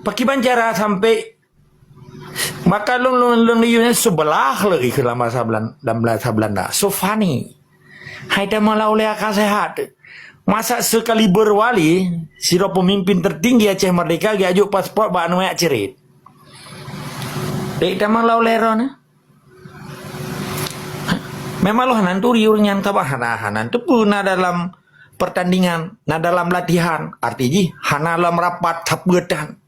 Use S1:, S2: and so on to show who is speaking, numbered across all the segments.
S1: Pakai bancara sampai maka long liunya sebelah lagi ke dalam bahasa Belanda. So funny. Hai dah malah oleh akal sehat. Masa sekali berwali, siro pemimpin tertinggi Aceh Merdeka diajuk paspor ba anu yak cerit. Dek dah malah oleh rona. Memang lo hanan turi urang tabah hanan tu pun dalam pertandingan, dalam latihan. Artinya hana dalam rapat tapgedan.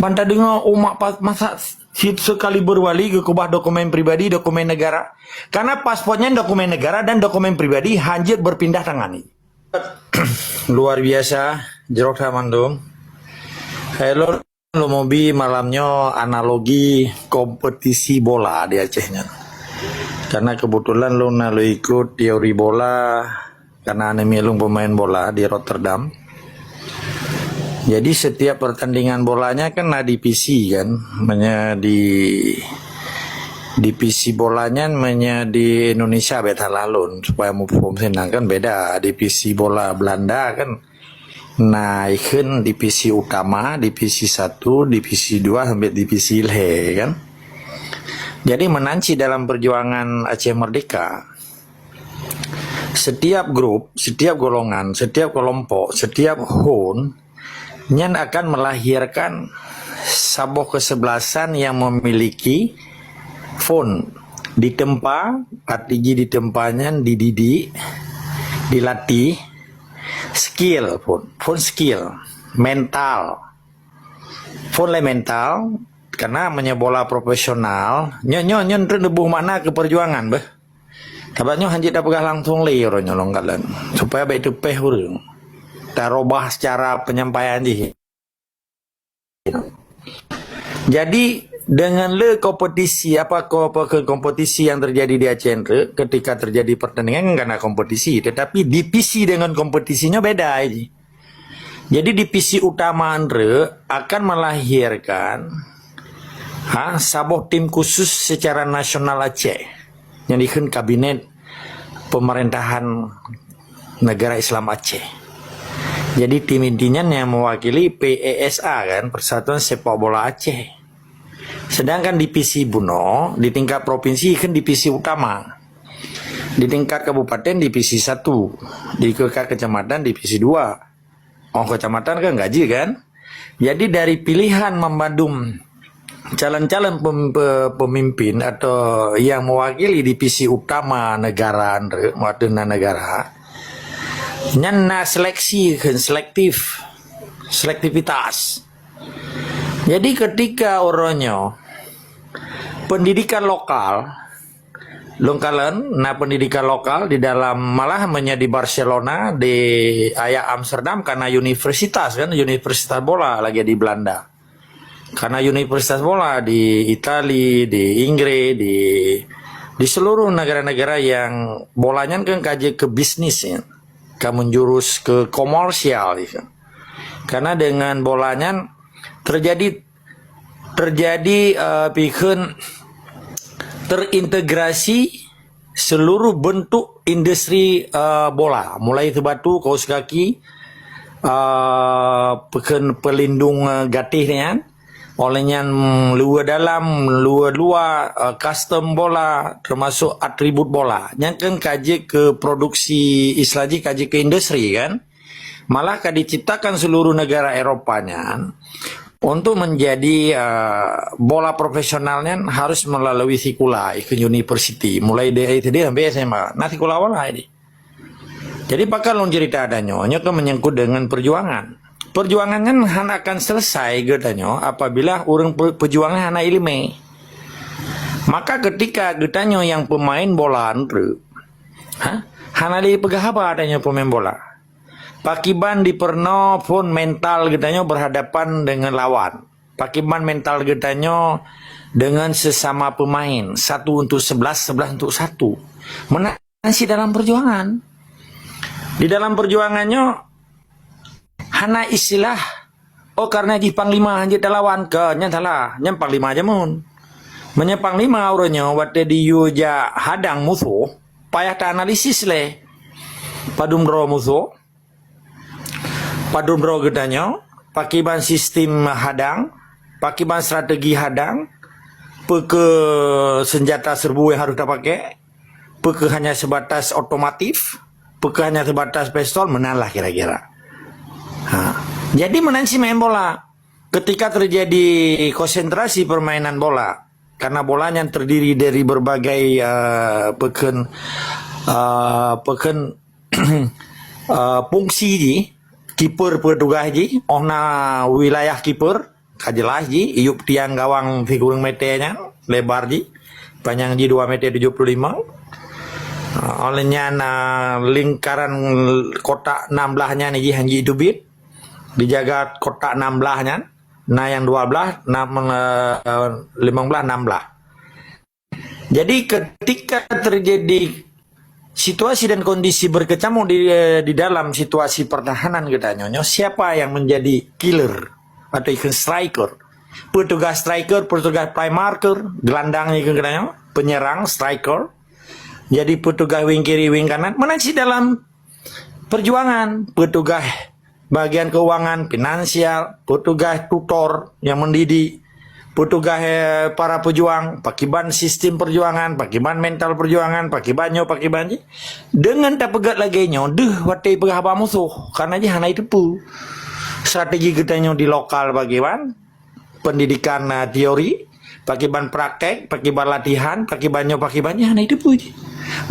S1: Banta dengar umat masa sekali berwali ke kubah dokumen pribadi, dokumen negara. Karena paspornya dokumen negara dan dokumen pribadi hanjir berpindah tangan. Luar biasa, jerok samandung. Hello, lo mobi malamnya analogi kompetisi bola di Acehnya. Karena kebetulan lo ikut teori bola karena anemi lo pemain bola di Rotterdam. Jadi setiap pertandingan bolanya kan di PC kan, di PC bolanya di Indonesia beta lalun supaya mau senang kan beda di PC bola Belanda kan naikin divisi utama, divisi 1, divisi 2 sampai divisi LHE kan. Jadi menanci dalam perjuangan Aceh Merdeka. Setiap grup, setiap golongan, setiap kelompok, setiap HUN nyan akan melahirkan sebuah kesebelasan yang memiliki fun ditempa, artinya ditempanya dididik, dilatih, skill fun skill, mental, fun mental, karena bola profesional, nyon rebuh mana ke perjuangan beh. Tabatnya hanjit dah pegah langsung leo nyolong kalian supaya baik itu peh urang. Terubah secara penyampaian je. Jadi dengan kompetisi kompetisi yang terjadi di Aceh ketika terjadi pertandingan karena kompetisi, tetapi divisi dengan kompetisinya beda aja. Jadi divisi utama akan melahirkan sebuah tim khusus secara nasional Aceh yang dikhen kabinet pemerintahan negara Islam Aceh. Jadi tim intinya yang mewakili PESA kan, Persatuan Sepak Bola Aceh. Sedangkan divisi Buno di tingkat provinsi kan divisi utama. Di tingkat kabupaten divisi 1, di tingkat kecamatan divisi 2. Oh, kecamatan kan gaji kan. Jadi dari pilihan membadum calon-calon pemimpin atau yang mewakili divisi utama negara negara nyana seleksi selektivitas. Jadi ketika orangnya pendidikan lokal longkalan, pendidikan lokal di dalam malah di Barcelona, di Amsterdam karena universitas kan, universitas bola lagi di Belanda. Karena universitas bola di Italia, di Inggris, di seluruh negara-negara yang bolanya kan kaji ke bisnisnya. Kamu jurus ke komersial gitu. Karena dengan bolanya terjadi terintegrasi seluruh bentuk industri bola, mulai itu batu, kaos kaki, pelindung gatihnya, olehnya luar dalam, luar custom bola, termasuk atribut bola. Yang kan kaji ke produksi islaji, kaji ke industri kan. Malah diciptakan seluruh negara Eropanya untuk menjadi bola profesionalnya harus melalui sikula ke university, mulai dari SD sampai SMA. Nah sikula wala ini. Jadi bakal cerita adanya, kan menyangkut dengan perjuangan. Perjuangan kan akan selesai getanya apabila orang perjuangan hana ilmu. Maka ketika getanya yang pemain bola hana li pegah apa adanya pemain bola. Pakiban di perno pun mental getanya berhadapan dengan lawan. Pakiban mental getanya dengan sesama pemain 1 untuk 11 untuk 1. Menansi dalam perjuangan. Di dalam perjuangannya hana istilah karena di panglima hanya lawan ke nyantala nyam panglima aja mun panglima orangnya waktu di yuja hadang musuh payah ta analisis le padum ro musuh padum ro gedanya pakiban sistem hadang, pakiban strategi hadang, peke senjata serbu yang harus kita pakai, peke hanya sebatas otomotif, peke hanya sebatas pistol, menang lah kira-kira. Jadi menang si main bola. Ketika terjadi konsentrasi permainan bola, karena bolanya terdiri dari berbagai fungsi ji, kiper petugas ji, ona wilayah kiper, kajelas ji, iup tiang gawang figurang meternya, lebar ji, panjang ji 2 meter 75. Olehnya lingkaran kotak 16-nya nih ji hanji itu bit, dijaga kotak 16-nya, nah yang 12, 15, 16. Jadi ketika terjadi situasi dan kondisi berkecamuk di dalam situasi pertahanan kita nyonya, siapa yang menjadi killer atau ikan striker? Petugas striker, petugas playmaker, gelandang ikan kita penyerang striker. Jadi petugas wing kiri, wing kanan, menang dalam perjuangan. Petugas bagian keuangan, finansial, petugas tutor yang mendidik, petugas para pejuang, pakiban sistem perjuangan, pakiban mental perjuangan, pakibannya, pakiban dengan tak pegat lagi nyo, watai pegah musuh, karena je hana itu pu. Strategi kita nyo di lokal pakiban, pendidikan teori, pakiban praktek, pakiban latihan, pakibannya hana itu pu.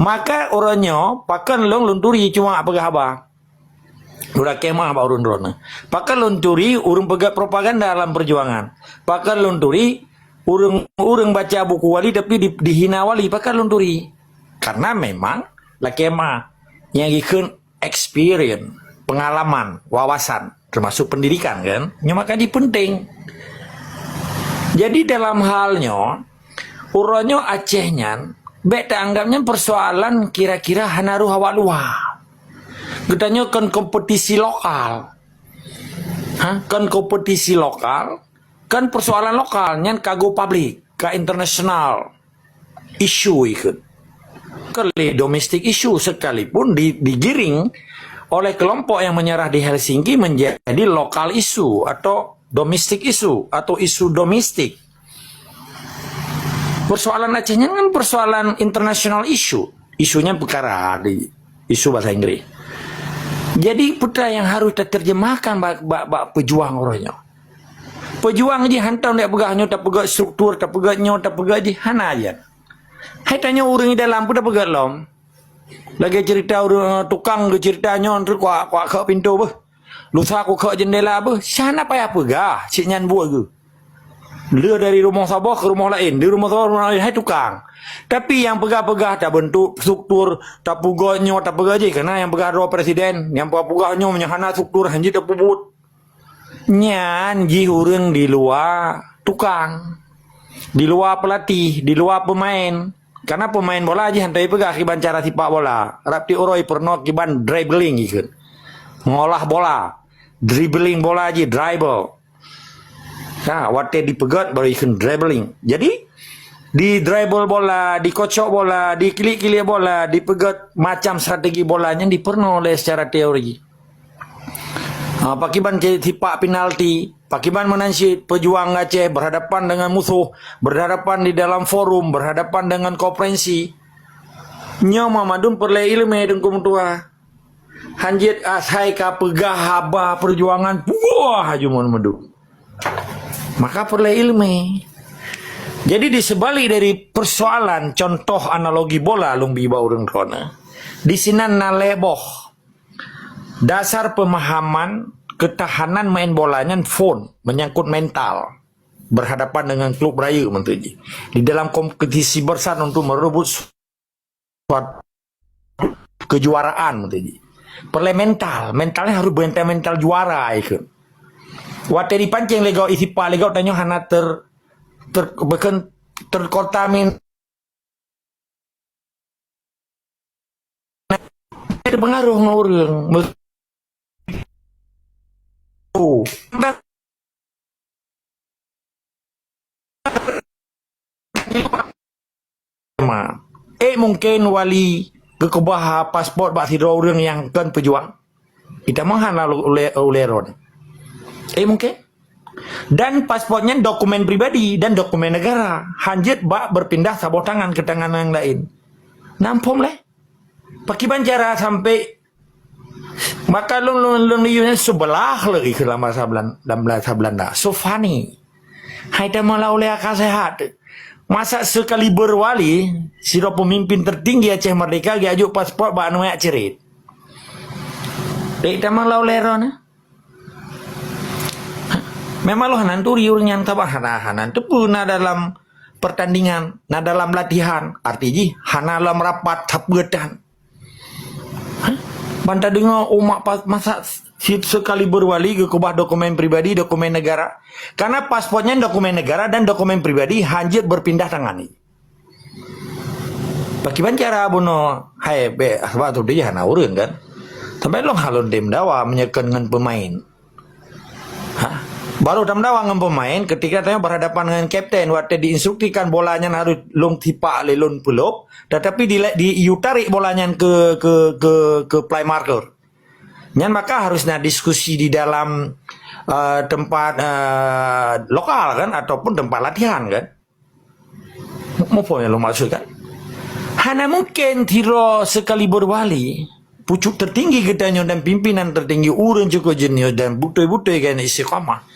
S1: Maka orangnya pakan long lunturi cuma pegah apa. Udah kemah apa urun drone. Pakai lunturi urung pegat propaganda dalam perjuangan. Pakai lunturi urung baca buku wali tapi dihina wali. Pakai lunturi. Karena memang lah kemah yang ikut experience, pengalaman, wawasan, termasuk pendidikan kan. Maka di penting. Jadi dalam halnya uronyo Acehnya beta anggapnya persoalan kira-kira hanaru hawa luar. Katanya kan kompetisi lokal. Kan kompetisi lokal, kan persoalan lokal, nyan kago publik, ke internasional isu ikut. Kali domestic issue sekalipun digiring oleh kelompok yang menyerah di Helsinki menjadi lokal isu atau domestic isu atau isu domestik. Persoalan Acehnya kan persoalan internasional isu. Isunya perkara di isu bahasa Inggris. Jadi putra yang harus terjemahkan bak pejuang orangnya. Pejuang je hantam dia pegahnya, tak pegat struktur, tak pegatnya, tak pegat je hana aja. Hai tanya orang di dalam pun tak pegat lom. Lagi cerita orang tukang ke ceritanya antara kuak ke pintu bah. Lusa aku ke jendela bah. Sana payah pegah, cik nyan buat ke. Dia dari rumah Sabah ke rumah lain, di rumah Sabah rumah lain, hai tukang. Tapi yang pegah-pegah tak bentuk struktur, tak pegahnya, tak pegah je. Karena yang pegah dua presiden, yang pegahnya menyahana struktur, hanji tak pebut. Nyan, ji hurung di luar tukang. Di luar pelatih, di luar pemain. Karena pemain bola aja hantai pegah kiban cara sepak bola. Rapti oroi pernah kiban dribbling ikut. Ngolah bola. Dribbling bola aja, dribble. Nah, waktu dipegat baru ikan dribbling. Jadi di dribble bola, dikocok bola, dikilik-kilik bola, dipegat macam strategi bolanya diperno oleh secara teori. Pakiban tipak penalti, pakiban menansi pejuang Aceh berhadapan dengan musuh, berhadapan di dalam forum, berhadapan dengan konferensi. Nyawa madun perle ilmu dengkum tua. Hanjit ashai ka pegah haba perjuangan puah hajumun madu. Maka perlu ilmu. Jadi di sebalik dari persoalan contoh analogi bola lumbi baureng kona. Di sini naleboh. Dasar pemahaman ketahanan main bolanya phone menyangkut mental. Berhadapan dengan klub raya mentuji. Di dalam kompetisi besar untuk merebut suatu kejuaraan mentuji. Perlu mental. Mentalnya harus mental juara ikut. Waktu dipancing legau isi pak legau tanya hana terkontamin terpengaruh ngurung mungkin wali kekebah paspor bak sidro orang yang kan pejuang kita mahal oleh ron. Mungkin. Dan paspornya dokumen pribadi dan dokumen negara. Hanjit bak berpindah sabot tangan ke tangan yang lain. Nampom leh. Pakiban cara sampai maka lon liunya sebelah lagi ke dalam bahasa Belanda. So funny. Hai dah malah oleh akal sehat. Masa sekali berwali, siro pemimpin tertinggi Aceh Merdeka diajuk paspor bak anu yak cerit. Dek dah malah oleh rona. Memang lo hananturi orang yang tabah hanan tu pun dalam pertandingan, dalam latihan. Artinya hana dalam rapat tapgedan. Banta dengar umat masa sekali berwali ke kubah dokumen pribadi, dokumen negara. Karena paspornya dokumen negara dan dokumen pribadi hanjit berpindah tangan ni. Bagaimana cara buno hai be sebab tu dia hana urang kan. Sampai long halon dem dawa menyekan dengan pemain. Baru dawa dengan pemain ketika tanya berhadapan dengan kapten waktu diinstruksikan bolanya harus long tipak lelon pelop tetapi diutarik bolanya ke play marker. Nyan maka harusnya diskusi di dalam tempat lokal kan ataupun tempat latihan kan. Apa yang lo maksud kan? Hana mungkin tiro sekali berwali pucuk tertinggi gedanya dan pimpinan tertinggi urun cukup jenius dan butoi-butoi kan istiqamah.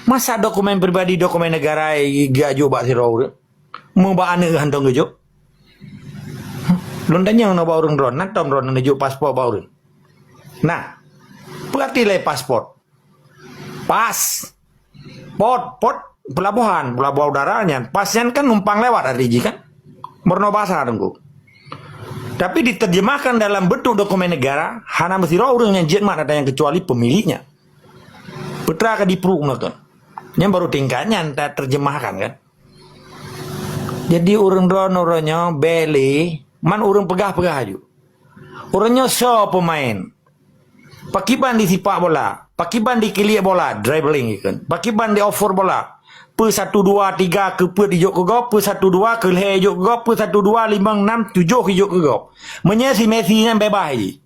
S1: Masa dokumen pribadi, dokumen negara gajo bak tiro urun? Mau bak ane hantong gajo? Lontanya nak bak urun ron, nak tom ron menuju paspor bak urun. Nah, berarti le paspor. Pas. Pot pelabuhan udaranya. Pasien kan numpang lewat hari ini kan. Merno bahasa tunggu. Tapi diterjemahkan dalam bentuk dokumen negara, hana mesti orang yang jerman ada yang kecuali pemiliknya. Putra ke dipruk kan. Yang baru tingkatnya entah terjemahkan kan. Jadi orangnya beli, man orang pegah-pegah aja. Orangnya so pemain. Pakiban di sipak bola, pakiban di kilik bola, dribbling kan. Pakiban di offer bola. Per 1 2 3 ke per di jok ke gop, per 1 2 ke le jok ke gop, per 1 2 5 6 7 ke jok ke gop. Menyesi Messi yang bebas je.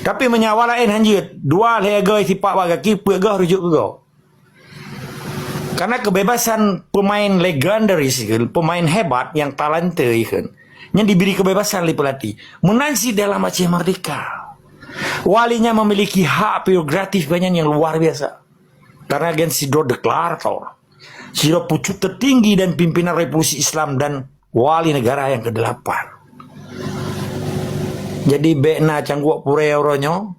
S1: Tapi menyawa lain hanjit, dua le goi sipak bagi per gah rujuk ke gop. Karena kebebasan pemain legendaris, pemain hebat yang talenta kan. Yang diberi kebebasan oleh pelatih. Menansi dalam Aceh Merdeka. Walinya memiliki hak prerogatif banyak yang luar biasa. Karena gen sidro deklarator. Sidro pucuk tertinggi dan pimpinan Revolusi Islam dan wali negara yang ke-8. Jadi bekna cangguak pure oronyo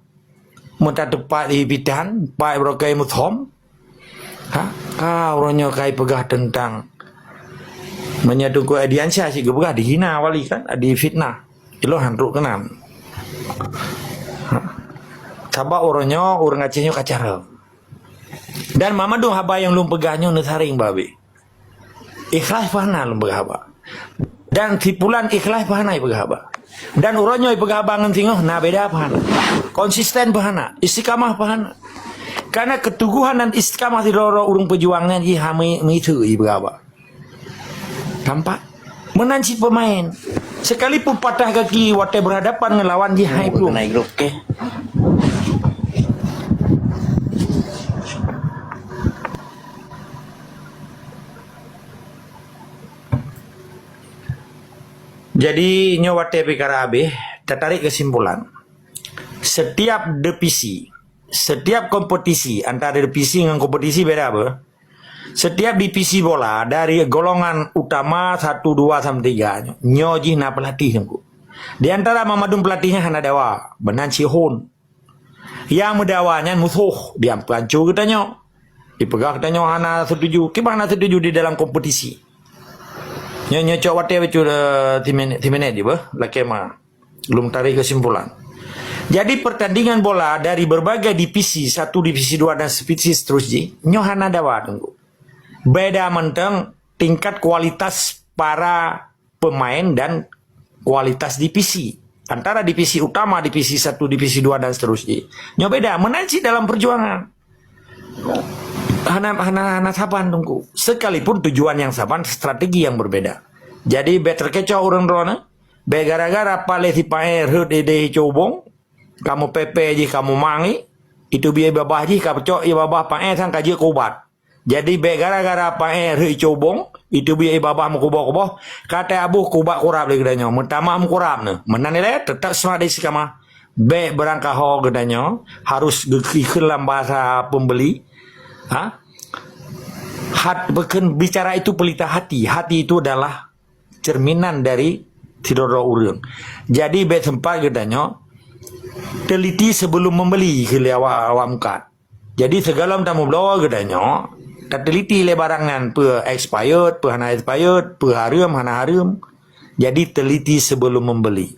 S1: muta tepat di pitan, pak brokai muthom. Oronyo kai pegah tentang menyadung ko adiansia si gebegah dihina wali kan, di fitnah. Ilo handuk kenam. Sabak oronyo urang Acehnya kacara. Dan mama dong haba yang lum pegahnya nesaring babi. Ikhlas pahana lum pegah haba. Dan tipulan ikhlas pahana pegah haba. Dan uronyo pegah haba ngentingoh na beda pahana. Konsisten pahana, istiqamah pahana. Karena keteguhan dan istiqamah diroro urung pejuangnya di hami itu pegah haba. Tampak menanci pemain. Sekalipun patah kaki waktu berhadapan ngelawan jihai belum naik grup ke. Jadi nyawate pikara abe tertarik kesimpulan. Setiap divisi, setiap kompetisi antara divisi dengan kompetisi beda apa? Setiap divisi bola dari golongan utama 1 2 sampai 3 nyoji na pelatih nunggu. Di antara mamadun pelatihnya hana dewa, benan hon. Yang mendawanya musuh, diampancu katanya. Dipegang katanya hana setuju. Gimana setuju di dalam kompetisi? Nyonya cok wate becu timene di bah laki mah belum tarik kesimpulan. Jadi pertandingan bola dari berbagai divisi 1 divisi 2 dan divisi seterusnya nyohana dawa tunggu. Beda menteng tingkat kualitas para pemain dan kualitas divisi antara divisi utama, divisi 1, divisi 2 dan seterusnya. Nyo beda menanci dalam perjuangan. Hana saban tunggu. Sekalipun tujuan yang saban, strategi yang berbeda. Jadi better kecoh urang rona. Be gara-gara pale si paer hud ide cobong. Kamu pepe je kamu mangi. Itu biaya babah ji kapcok ia babah pae sang kaji kubat. Jadi be gara-gara pae rei cobong itu biaya babah mu kuboh kata abu kubat kurap lagi danyo. Mentama mu kurap ne. Menan ile tetap semua di sikama. Be berangkah ho gedanyo harus iklan bahasa pembeli. Bicara itu pelita hati. Hati itu adalah cerminan dari tidoro urang. Jadi be sempat gedanyo teliti sebelum membeli ke awak mukat. Jadi segala tamu belawa gedanyo tak teliti le barangan pe expired, pe hana expired, pe harum hana harum. Jadi teliti sebelum membeli.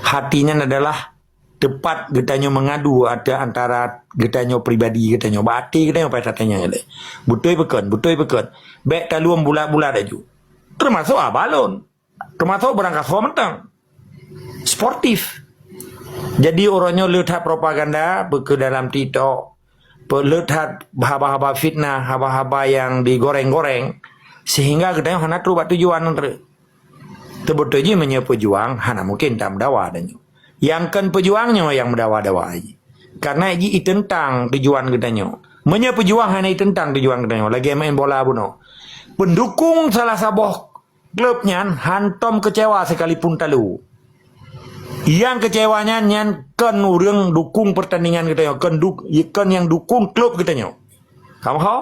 S1: Hatinya adalah tepat gedanyo mengadu ada antara gedanyo pribadi gedanyo bati gedanyo pasatnya le. Betul pekon. Be taluam bulat-bulat aju. Termasuk balon. Termasuk berangkat mentang. Sportif. Jadi orangnya lihat propaganda ke dalam TikTok, lihat haba-haba fitnah, haba-haba yang digoreng-goreng, sehingga kadang hana tu buat tujuan nanti. Terbetulnya menye pejuang, hana mungkin tak mendawa adanya. Yang kan pejuangnya yang mendawa-dawa aja. Karena ini tentang tujuan katanya. Menye pejuang hana tentang tujuan katanya. Lagi main bola buno. Pendukung salah sebuah klubnya hantom kecewa sekalipun talu. Yang kecewanya nyan kan orang dukung pertandingan kita kan yang dukung klub kita nyo. Kamu tahu?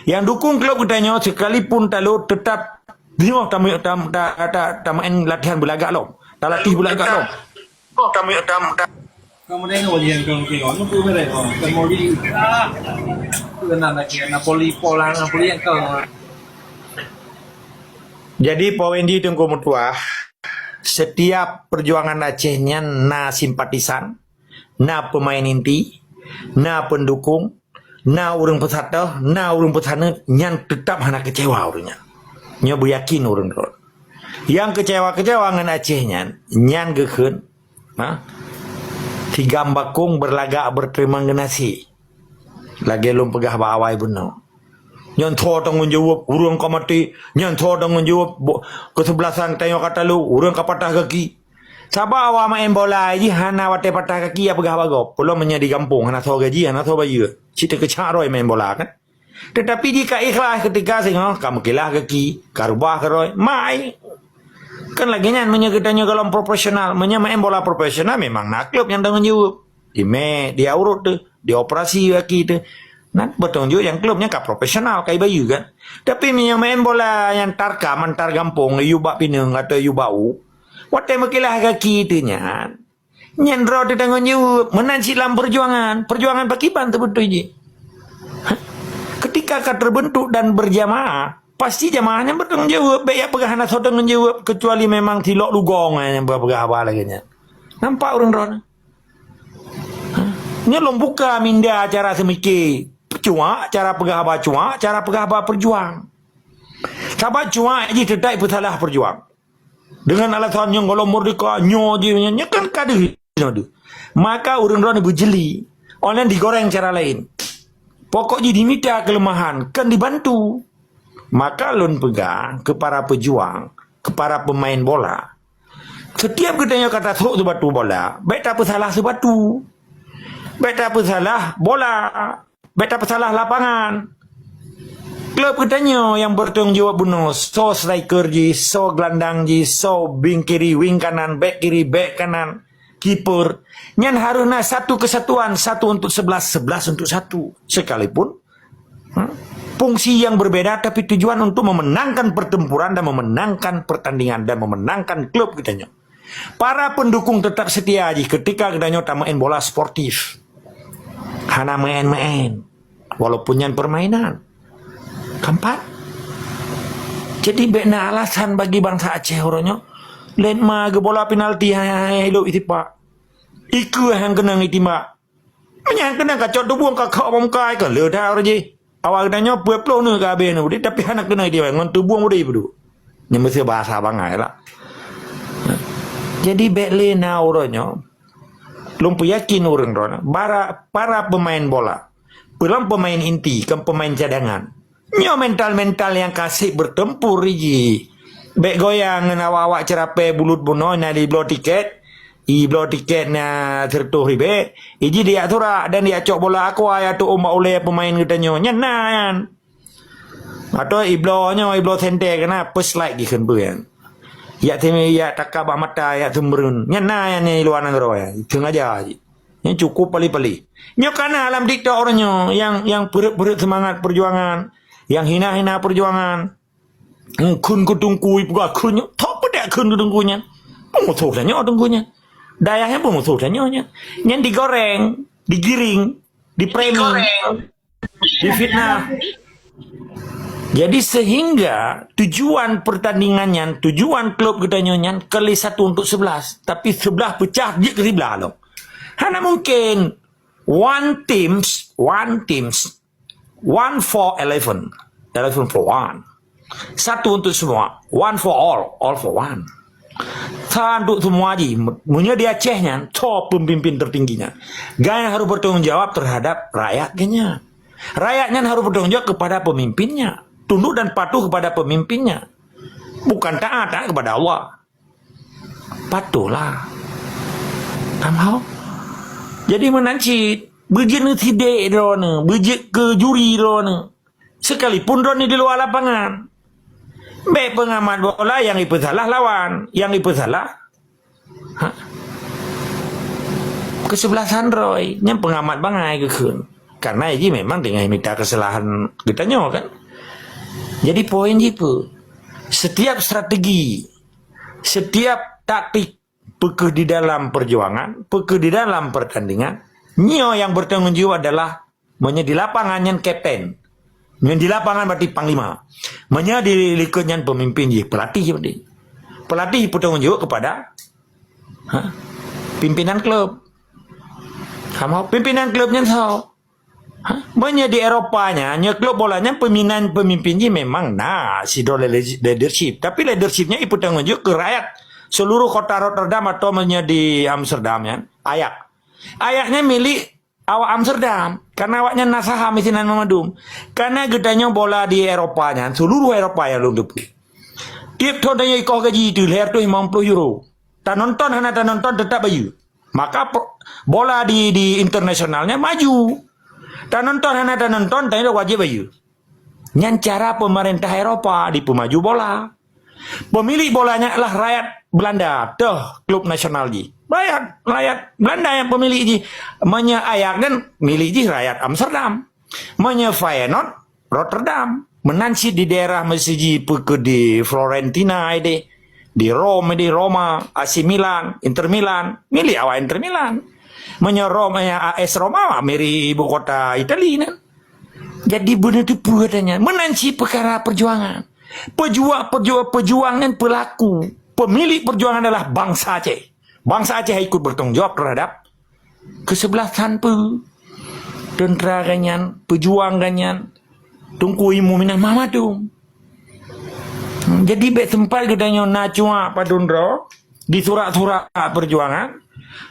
S1: Yang dukung klub kita nyo sekalipun talu tetap dia main latihan belagak lo. Tak latih belagak lo.
S2: Kamu tengok dia yang tengok tu pun ada. Kemudian kenal lagi Napoli yang kau.
S1: Jadi poin di tengku mutuah. Setiap perjuangan Acehnya na simpatisan, na pemain inti, na pendukung, na orang peserta, na orang pesana, nyan tetap hana kecewa orangnya. Nya beryakin orang tu. Yang kecewa-kecewa dengan Acehnya, nyan gekun, tiga bakung berlagak berterima kasih. Lagi lum pegah bawai benar. Nyan thor tanggung jawab urang ka mati, nyan thor tanggung jawab kesebelasan tengok kata lu urang ka patah kaki. Sabah awak main bola ji hana wate patah kaki apa gah bago. Pulau menjadi kampung hana thor gaji hana thor baju. Cita kecaroi main bola kan. Tetapi jika ikhlas ketika sing kamu kilah kaki, karubah karoi, mai. Kan lagi nyan menyegedanya kalau profesional, main bola profesional memang nak klub yang tanggung jawab. Dia urut tu, dia operasi kaki tu. Nah, betul juga yang klubnya kah profesional kayak bayu kan. Tapi main bola yang tarka mantar gampung, yubak pineng atau yubau. Waktu makilah kaki itu nyan. Nyan roh di tanggung jawab. Menan silam perjuangan. Perjuangan pakiban tu betul je. Ketika kau terbentuk dan berjamaah, pasti jamaahnya bertanggung jawab. Baik pegah anak so tanggung jawab. Kecuali memang tilok lugong yang berpegah apa lagi nyan. Nampak orang roh. Ini belum buka minda acara semikir. Cuma cara pegahaba cuma cara pegahaba perjuang. Sahabat cuma aja tidak bersalah perjuang. Dengan alasan yang kalau merdeka nyo je nya kan kadu. Maka orang-orang berjeli, orang digoreng cara lain. Pokoknya diminta kelemahan kan dibantu. Maka lun pegang ke para pejuang, ke para pemain bola. Setiap katanya kata seruk sebatu bola, baik tak bersalah sebatu. Baik tak bersalah bola. Baik tak salah lapangan. Klub katanya yang bertanggung jawab bunuh. So striker je, so gelandang je, so wing kiri, wing kanan, back kiri, back kanan, keeper. Nyan harusnya satu kesatuan, 1 untuk 11, 11 untuk 1. Sekalipun fungsi yang berbeda tapi tujuan untuk memenangkan pertempuran dan memenangkan pertandingan dan memenangkan klub katanya. Para pendukung tetap setia je ketika katanya tak main bola sportif. Hana main-main. Walaupun yang permainan. Keempat. Jadi bena alasan bagi bangsa Aceh orangnya. Lain ma ke bola penalti hello itipak. Iku yang kena itimak. Menyang kena kacau tu buang kakak muka ke le dah orang je. Awak katanya pueplo ni ke habis ni. Tapi anak kena dia ngon tu buang udah ibu. Ni mesti bahasa bangai lah. Jadi bekle na orangnya. Lumpu yakin orang-orang. Para pemain bola. Belum pemain inti. Kan pemain cadangan. Nyo mental-mental yang kasih bertempur je. Bek goyang dengan awak-awak cerape bulut buno. Nadi blow tiket. Iblo tiketnya tertuh ribe. Iji dia tura dan dia cok bola aku ayat tu umma oleh pemain kita nyonya nan. Atau iblo sente kena pes like gikan buyan. Ya temi ya takab mata ya tumrun. Nyana ni luar negara ya. Tengah aja. Yang cukup pali-pali. Nyokana alam dikta orangnya yang perut semangat perjuangan, yang hina-hina perjuangan. Kun kutungkui buka kunyo, tak pada kun kutungkunya. Pemusuh tanya tungkunya. Dayahnya pemusuh tanya. Yang digoreng, digiring, dipremi, difitnah. Jadi sehingga tujuan pertandingannya, tujuan klub kita nyonya kali 1 untuk 11, tapi 11 pecah dia ke sebelah loh. Hanya mungkin one teams, 1 for 11 for 1. 1 untuk semua, 1 for all for 1. Tak untuk semua aja, punya dia Acehnya, top pemimpin tertingginya. Gaya harus bertanggung jawab terhadap rakyatnya. Rakyatnya harus bertanggung jawab kepada pemimpinnya. Tunduk dan patuh kepada pemimpinnya. Bukan taat kepada Allah. Patuhlah. Kamu jadi menanci berjene tidak drone, berjek ke juri drone. Sekalipun drone di luar lapangan. Baik pengamat bola yang itu salah lawan, yang itu salah. Kesebelasan Roy, yang pengamat bangai kekun. Karena ini memang dengan minta kesalahan kita nyo kan. Jadi poin itu, setiap strategi, setiap taktik peke di dalam perjuangan, peke di dalam pertandingan, nyo yang bertanggung jawab adalah menjadi lapangan yang kapten, menjadi lapangan berarti panglima, menjadi likutnya pemimpin, pelatih berarti. Pelatih bertanggung jawab kepada pimpinan klub. Kamu pimpinan klubnya tahu. Menjadi Eropanya, nya klub bolanya pemimpinnya memang si leadership, tapi leadershipnya itu tanggung jawab ke rakyat. Seluruh kota Rotterdam atau di Amsterdam ya, ayaknya milik awak Amsterdam karena awaknya nasaha misinan memadum karena gedanya bola di Eropanya seluruh Eropa ya lu depu tiap tahun dia ikut gaji itu leher tu 50 euro tak nonton tetap baju maka bola di internasionalnya maju tak nonton tak wajib baju nyan cara pemerintah Eropa di pemaju bola. Pemilik bolanya adalah rakyat Belanda, klub nasional ji. Rakyat Belanda yang pemilik ji. Menyayak dan milik ji rakyat Amsterdam. Feyenoord Rotterdam. Menansi di daerah masih di Florentina di Roma, AC Milan, Inter Milan, milik awak Inter Milan. Roma AS Roma, miri ibu kota Italia. Jadi benar itu katanya menansi perkara perjuangan. Perjuangan pelaku pemilik perjuangan adalah bangsa Aceh. Bangsa Aceh ikut bertanggung jawab terhadap kesebelasan tentera ganyan, pejuang ganyan, tungkui muminan mamadum. Jadi bet tempat kita nyona cuma padundro di surat-surat perjuangan.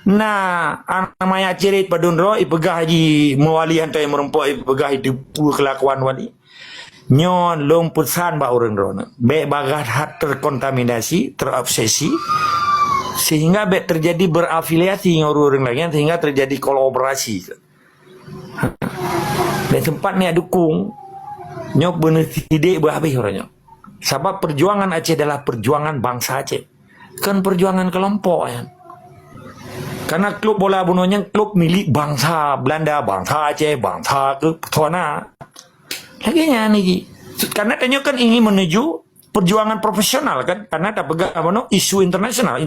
S1: Nah, namanya cerit padundro ipegah haji mewali hantai merempok ipegah itu kelakuan wali. Nyon long pesan ba orang rona. Be bagat hat terkontaminasi, terobsesi sehingga be terjadi berafiliasi dengan orang lain sehingga terjadi kolaborasi. Dan tempat ni dukung nyok bener tidak berhabis orangnya. Sebab perjuangan Aceh adalah perjuangan bangsa Aceh. Kan perjuangan kelompok ya. Karena klub bola bunuhnya klub milik bangsa Belanda, bangsa Aceh, bangsa Tona. Laginya nih, karena tanya kan ini menuju perjuangan profesional kan, karena tak pegang isu internasional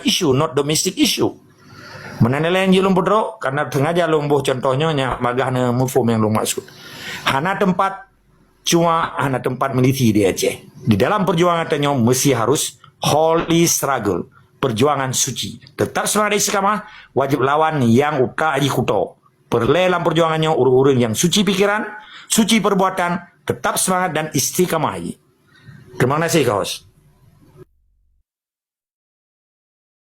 S1: issue, not domestic issue. Menandalah yang jelum bodro, karena sengaja lumbuh contohnya magah mufum yang lu maksud. Hana tempat militi di Aceh. Di dalam perjuangan tanya mesti harus holy struggle, perjuangan suci. Tetap semangat istiqamah, wajib lawan yang uka aji kuto. Perlelam perjuangannya urun-urun yang suci pikiran, suci perbuatan, tetap semangat dan istiqamah. Terima kasih kawan.